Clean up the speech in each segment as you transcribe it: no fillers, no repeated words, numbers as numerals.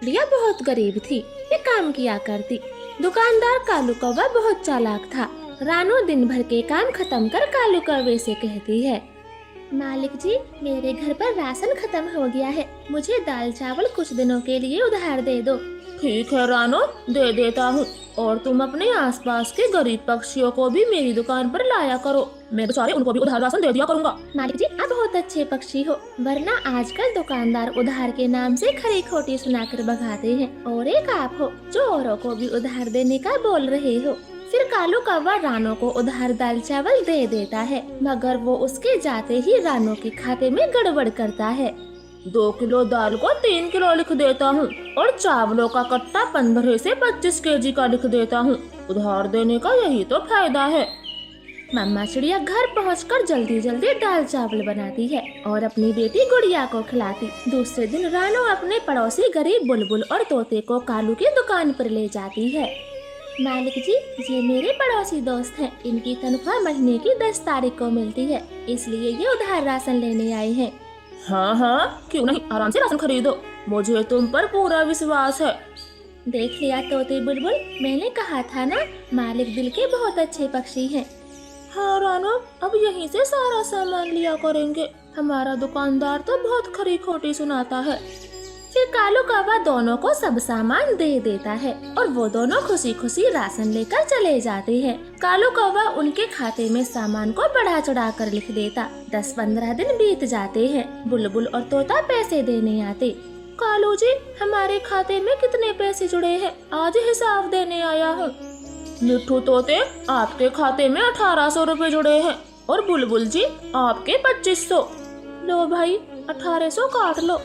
चिड़िया बहुत गरीब थी, ये काम किया करती। दुकानदार कालू कौवा बहुत चालाक था। रानू दिन भर के काम खत्म कर कालू कौवे से कहती है, मालिक जी, मेरे घर पर राशन खत्म हो गया है, मुझे दाल चावल कुछ दिनों के लिए उधार दे दो। ठीक है रानो, दे देता हूँ। और तुम अपने आसपास के गरीब पक्षियों को भी मेरी दुकान पर लाया करो, मैं बेचारे उनको भी उधार राशन दे दिया करूँगा। मालिक जी, आप बहुत अच्छे पक्षी हो, वरना आजकल दुकानदार उधार के नाम से खरी खोटी सुनाकर भगाते हैं, और एक आप हो जो औरों को भी उधार देने का बोल रहे हो। फिर कालू कौवा रानो को उधार दाल चावल दे देता है, मगर वो उसके जाते ही रानो के खाते में गड़बड़ करता है। 2 किलो दाल को 3 किलो लिख देता हूँ और चावलों का कट्टा 15 से 25 केजी का लिख देता हूँ। उधार देने का यही तो फायदा है। मम्मा चिड़िया घर पहुंचकर जल्दी जल्दी दाल चावल बनाती है और अपनी बेटी गुड़िया को खिलाती। दूसरे दिन रानो अपने पड़ोसी गरीब बुलबुल और तोते को कालू की दुकान पर ले जाती है। मालिक जी, ये मेरे पड़ोसी दोस्त हैं, इनकी तनख्वाह महीने की 10 तारीख को मिलती है, इसलिए ये उधार राशन लेने आए हैं। हाँ हाँ, क्यों नहीं, आराम से राशन खरीदो, मुझे तुम पर पूरा विश्वास है। देख लिया तोते बुलबुल, मैंने कहा था ना, मालिक दिल के बहुत अच्छे पक्षी हैं। हाँ रानो, अब यहीं से सारा सामान लिया करेंगे, हमारा दुकानदार तो बहुत खरी खोटी सुनाता है। फिर कालू कौवा दोनों को सब सामान दे देता है और वो दोनों खुशी खुशी राशन लेकर चले जाते हैं। कालू कौवा उनके खाते में सामान को बढ़ा चढ़ा कर लिख देता। 10-15 दिन बीत जाते हैं, बुलबुल और तोता पैसे देने आते। कालू जी, हमारे खाते में कितने पैसे जुड़े हैं, आज हिसाब देने आया हूँ। मिट्ठू तोते, आपके खाते में 1800 रुपए जुड़े हैं और बुलबुल जी आपके 2500। लो भाई, 1800 काट लो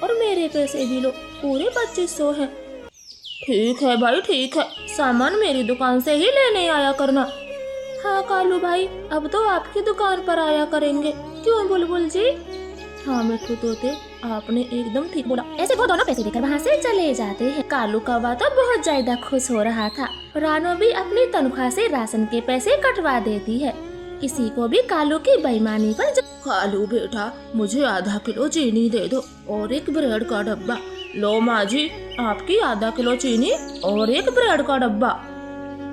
और मेरे पैसे भी लो, पूरे 2500 हैं। ठीक है भाई, ठीक है, सामान मेरी दुकान से ही लेने आया करना। हाँ कालू भाई, अब तो आपकी दुकान पर आया करेंगे, क्यों बुलबुल जी? हाँ मिट्ठू तोते, आपने एकदम ठीक बोला। ऐसे वो दोनों पैसे देकर वहाँ से चले जाते हैं। कालू कौवा तो बहुत ज्यादा खुश हो रहा था। रानो भी अपनी तनख्वाह से राशन के पैसे कटवा देती है। किसी को भी कालू की बेईमानी पर कालू बेटा, मुझे आधा किलो चीनी दे दो और एक ब्रेड का डब्बा। लो माँ जी, आपकी आधा किलो चीनी और एक ब्रेड का डब्बा।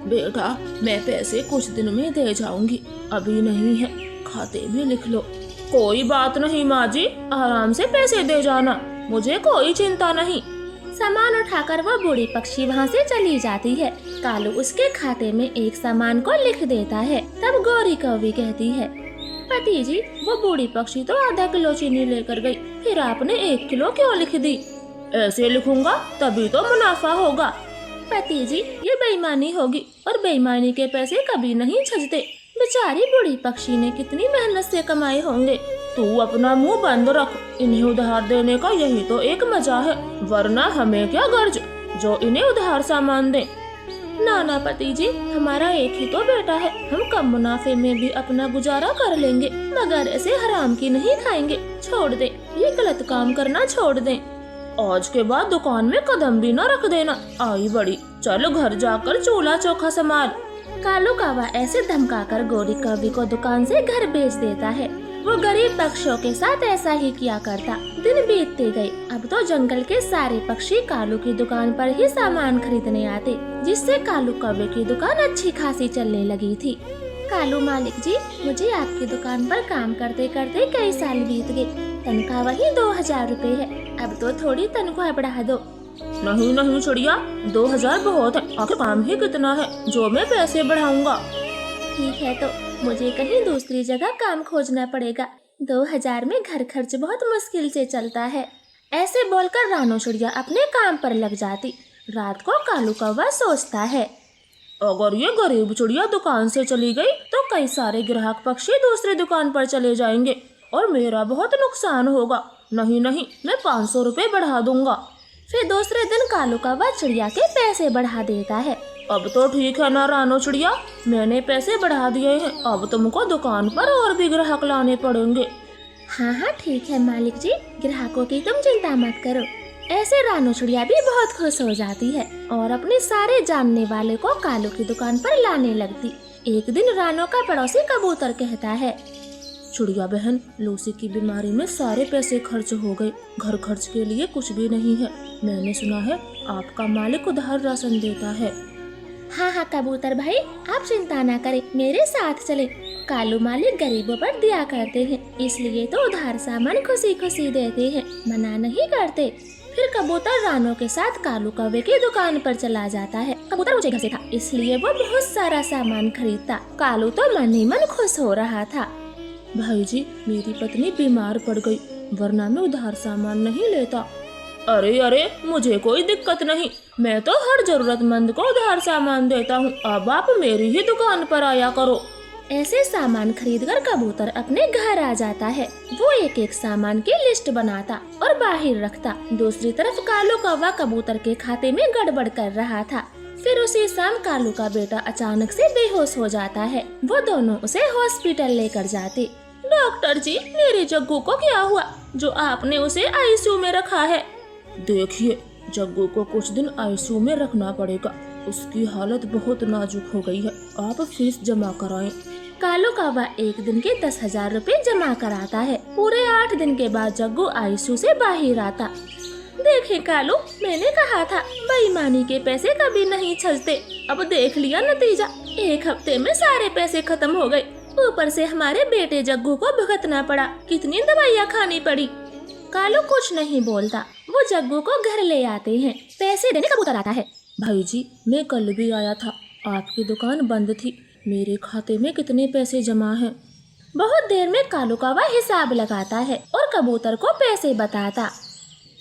बेटा, मैं पैसे कुछ दिन में दे जाऊंगी, अभी नहीं है, खाते में लिख लो। कोई बात नहीं माँ जी, आराम से पैसे दे जाना, मुझे कोई चिंता नहीं। सामान उठाकर वो बूढ़ी पक्षी वहाँ से चली जाती है। कालू उसके खाते में एक सामान को लिख देता है। तब गौरी कौवी कहती है, पति जी, वो बूढ़ी पक्षी तो आधा किलो चीनी लेकर गई, फिर आपने 1 किलो क्यों लिख दी? ऐसे लिखूंगा तभी तो मुनाफा होगा। पति जी, ये बेईमानी होगी और बेईमानी के पैसे कभी नहीं छजते। बेचारी बूढ़ी पक्षी ने कितनी मेहनत से कमाए होंगे। तू अपना मुंह बंद रख, इन्हें उधार देने का यही तो एक मजा है, वरना हमें क्या गर्ज जो इन्हें उधार सामान दे। ना पति जी, हमारा एक ही तो बेटा है, हम कम मुनाफे में भी अपना गुजारा कर लेंगे, मगर ऐसे हराम की नहीं खाएंगे। छोड़ दे, ये गलत काम करना छोड़ दे। आज के बाद दुकान में कदम भी न रख देना, आई बड़ी, चल घर जाकर चूल्हा चौखा संभाल। कालू कौवा ऐसे धमकाकर गौरी कौवी को दुकान से घर भेज देता है। वो गरीब पक्षियों के साथ ऐसा ही किया करता। दिन बीतते गए, अब तो जंगल के सारे पक्षी कालू की दुकान पर ही सामान खरीदने आते, जिससे कालू कौवे की दुकान अच्छी खासी चलने लगी थी। कालू मालिक जी, मुझे आपकी दुकान पर काम करते करते कई साल बीत गए, तनख्वाह वही 2000 रुपए है, अब तो थोड़ी तनख्वाह बढ़ा दो। नहीं चिड़िया, 2000 बहुत है, आखिर काम ही कितना है जो मैं पैसे बढ़ाऊंगा। ठीक है, तो मुझे कहीं दूसरी जगह काम खोजना पड़ेगा, 2000 में घर खर्च बहुत मुश्किल से चलता है। ऐसे बोलकर रानो चिड़िया अपने काम पर लग जाती। रात को कालू कौवा सोचता है, अगर ये गरीब चिड़िया दुकान से चली गई तो कई सारे ग्राहक पक्षी दूसरी दुकान पर चले जाएंगे और मेरा बहुत नुकसान होगा। नहीं, मैं 500 रुपए बढ़ा दूंगा। फिर दूसरे दिन कालू कौवा चिड़िया के पैसे बढ़ा देता है। अब तो ठीक है ना रानो चिड़िया, मैंने पैसे बढ़ा दिए हैं, अब तुमको दुकान पर और भी ग्राहक लाने पड़ेंगे। हाँ ठीक है मालिक जी, ग्राहकों की तुम चिंता मत करो। ऐसे रानो चिड़िया भी बहुत खुश हो जाती है और अपने सारे जानने वाले को कालू की दुकान पर लाने लगती। एक दिन रानो का पड़ोसी कबूतर कहता है, चिड़िया बहन, लूसी की बीमारी में सारे पैसे खर्च हो गए। घर खर्च के लिए कुछ भी नहीं है। मैंने सुना है आपका मालिक उधार राशन देता है। हाँ हाँ कबूतर भाई, आप चिंता ना करें, मेरे साथ चले। कालू मालिक गरीबों पर दिया करते हैं, इसलिए तो उधार सामान खुशी खुशी देते हैं, मना नहीं करते। फिर कबूतर रानो के साथ कालू कौवे की दुकान पर चला जाता है। कबूतर ऊंचे घर से था, इसलिए वो बहुत सारा सामान खरीदता। कालू तो मन ही मन खुश हो रहा था। भाई जी, मेरी पत्नी बीमार पड़ गई, वरना मैं उधार सामान नहीं लेता। अरे अरे, मुझे कोई दिक्कत नहीं, मैं तो हर जरूरतमंद को उधार सामान देता हूँ। अब आप मेरी ही दुकान पर आया करो। ऐसे सामान खरीदकर कबूतर अपने घर आ जाता है। वो एक एक सामान की लिस्ट बनाता और बाहर रखता। दूसरी तरफ कालू कौवा कबूतर के खाते में गड़बड़ कर रहा था। फिर उसी शाम कालू का बेटा अचानक से बेहोश हो जाता है। वो दोनों उसे हॉस्पिटल लेकर जाते। डॉक्टर जी, मेरे जग्गू को क्या हुआ जो आपने उसे आईसीयू में रखा है? देखिए, जग्गू को कुछ दिन आईसीयू में रखना पड़ेगा। उसकी हालत बहुत नाजुक हो गई है। आप फीस जमा कराएं। कालू कौवा एक दिन के 10,000 रुपए जमा कराता है। पूरे 8 दिन के बाद जग्गू आईसीयू से बाहर आता। देखे कालू, मैंने कहा था बेईमानी के पैसे कभी नहीं छजते। अब देख लिया नतीजा, 1 हफ्ते में सारे पैसे खत्म हो गए। ऊपर से हमारे बेटे जग्गू को भुगतना पड़ा, कितनी दवाइयाँ खानी पड़ी। कालू कुछ नहीं बोलता। वो जग्गू को घर ले आते हैं। पैसे देने कबूतर आता है। भाई जी, मैं कल भी आया था, आपकी दुकान बंद थी। मेरे खाते में कितने पैसे जमा हैं? बहुत देर में कालू कौवा हिसाब लगाता है और कबूतर को पैसे बताता।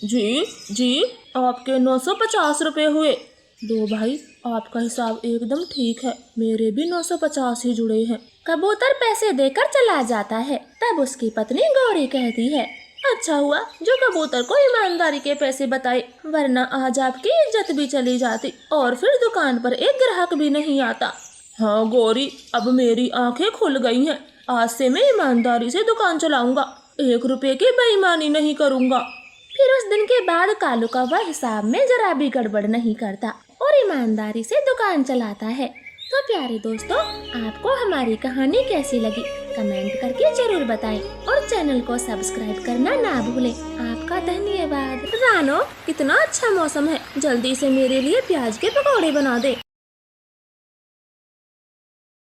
जी, आपके 950 रुपए हुए। दो भाई, आपका हिसाब एकदम ठीक है, मेरे भी 950 ही जुड़े हैं। कबूतर पैसे देकर चला जाता है। तब उसकी पत्नी गौरी कहती है, अच्छा हुआ जो कबूतर को ईमानदारी के पैसे बताए, वरना आज आपकी इज्जत भी चली जाती और फिर दुकान पर एक ग्राहक भी नहीं आता। हाँ गौरी, अब मेरी आंखें खुल गई हैं। आज से मैं ईमानदारी से दुकान चलाऊंगा, 1 रुपए की बेईमानी नहीं करूंगा। फिर उस दिन के बाद कालू कौवा हिसाब में जरा भी गड़बड़ नहीं करता और ईमानदारी से दुकान चलाता है। तो प्यारे दोस्तों, आपको हमारी कहानी कैसी लगी कमेंट करके जरूर बताएं और चैनल को सब्सक्राइब करना ना भूलें। आपका धन्यवाद। रानो, कितना अच्छा मौसम है, जल्दी से मेरे लिए प्याज के पकौड़े बना दे।